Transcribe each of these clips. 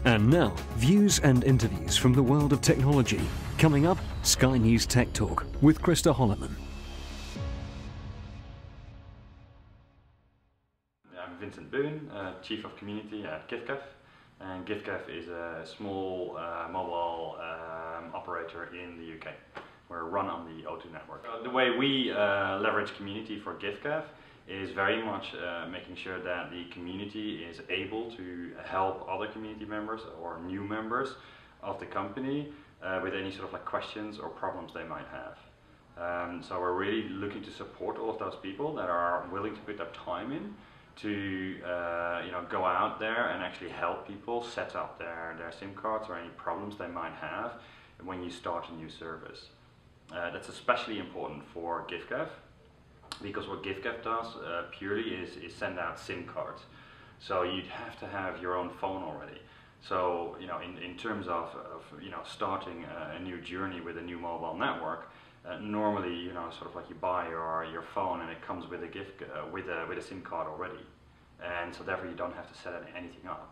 And now, views and interviews from the world of technology. Coming up, Sky News Tech Talk with Krista Holloman. I'm Vincent Boon, Chief of Community at Giffgaff. And Giffgaff is a small mobile operator in the UK. We're run on the O2 network. The way we leverage community for Giffgaff is very much making sure that the community is able to help other community members or new members of the company with any sort of like questions or problems they might have. So we're really looking to support all of those people that are willing to put their time in to go out there and actually help people set up their SIM cards or any problems they might have when you start a new service. That's especially important for Giffgaff, because what Giffgaff does purely is send out SIM cards. So you'd have to have your own phone already. So in terms of starting a new journey with a new mobile network, normally sort of like you buy your phone and it comes with a with a SIM card already, and so therefore you don't have to set anything up.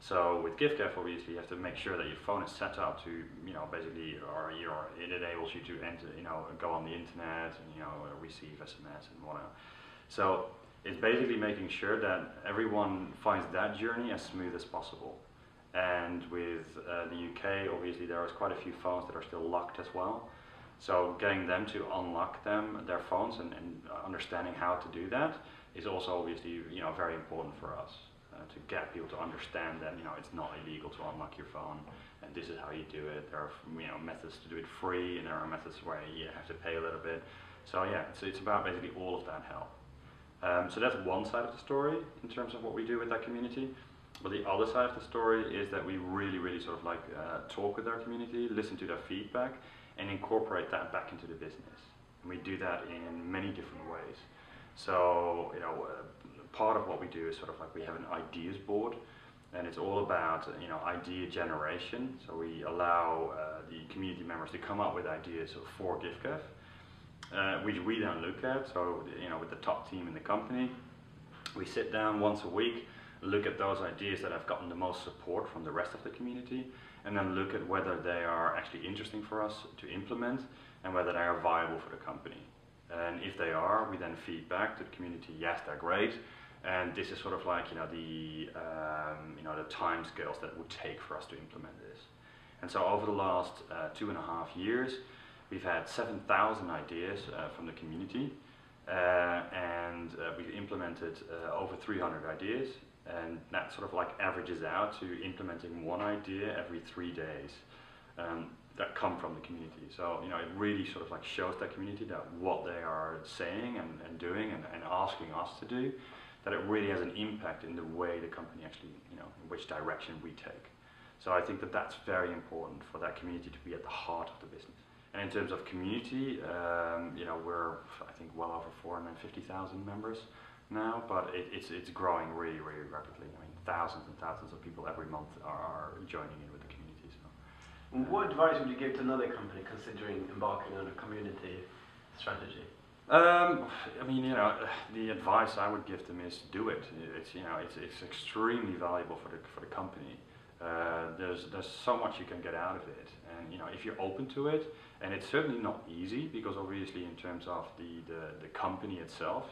So with Giffgaff, obviously you have to make sure that your phone is set up to basically, or it enables you to enter, go on the internet and receive SMS and whatnot. So it's basically making sure that everyone finds that journey as smooth as possible. And with the UK, obviously there is quite a few phones that are still locked as well. So getting them to unlock their phones and understanding how to do that is also obviously very important for us. To get people to understand that it's not illegal to unlock your phone, and this is how you do it. There are methods to do it free, and there are methods where you have to pay a little bit. So yeah, it's about basically all of that help. So that's one side of the story in terms of what we do with that community. But the other side of the story is that we really sort of like talk with our community, listen to their feedback, and incorporate that back into the business. And we do that in many different ways. So part of what we do is sort of like we have an ideas board, and it's all about idea generation. So we allow the community members to come up with ideas for Giffgaff, which we then look at. So with the top team in the company, we sit down once a week, look at those ideas that have gotten the most support from the rest of the community, and then look at whether they are actually interesting for us to implement and whether they are viable for the company. And if they are, we then feed back to the community, yes, they're great. And this is sort of like the time scales that it would take for us to implement this. And so over the last 2.5 years, we've had 7,000 ideas from the community, and we've implemented over 300 ideas, and that sort of like averages out to implementing one idea every 3 days that come from the community. So it really sort of like shows that community that what they are saying and doing and asking us to do, that it really has an impact in the way the company actually, in which direction we take. So I think that that's very important for that community to be at the heart of the business. And in terms of community, we're, I think, well over 450,000 members now, but it's growing really rapidly. I mean, thousands and thousands of people every month are joining in with the community. So. What advice would you give to another company considering embarking on a community strategy? I mean, the advice I would give them is do it. It's extremely valuable for the company. There's so much you can get out of it, and if you're open to it, and it's certainly not easy, because obviously in terms of the company itself,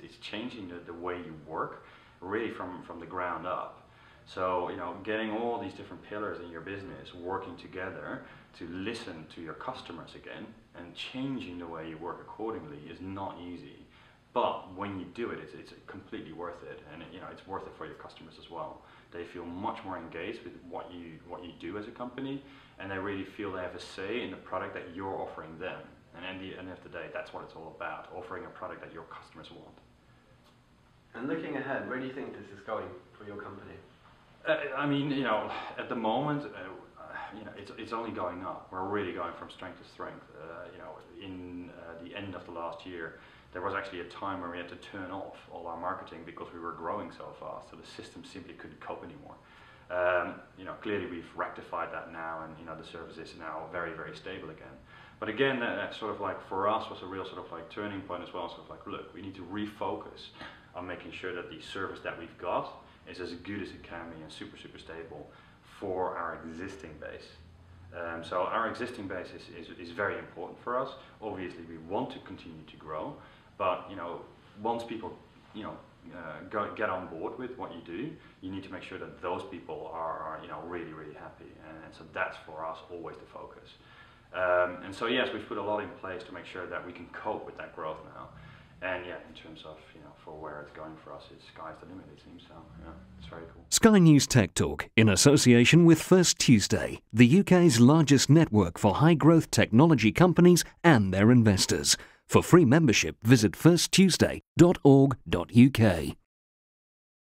it's changing the way you work really from the ground up. So getting all these different pillars in your business working together to listen to your customers again and changing the way you work accordingly is not easy. But when you do it, it's completely worth it, and it's worth it for your customers as well. They feel much more engaged with what you do as a company, and they really feel they have a say in the product that you're offering them. And at the end of the day, that's what it's all about, offering a product that your customers want. And looking ahead, where do you think this is going for your company? I mean, at the moment, it's only going up. We're really going from strength to strength. In the end of the last year, there was actually a time where we had to turn off all our marketing because we were growing so fast, so the system simply couldn't cope anymore. Clearly we've rectified that now, and the service is now very stable again. But again, that sort of like for us was a real sort of like turning point as well. Sort of like, look, we need to refocus on making sure that the service that we've got is as good as it can be and super stable for our existing base. So our existing base is very important for us. Obviously, we want to continue to grow, but once people get on board with what you do, you need to make sure that those people are really, really happy, and so that's for us always the focus. And so yes, we've put a lot in place to make sure that we can cope with that growth now. And yeah, in terms of for where it's going for us, it's sky's the limit, it seems. So yeah, it's very cool. Sky News Tech Talk, in association with First Tuesday, the UK's largest network for high-growth technology companies and their investors. For free membership, visit firsttuesday.org.uk.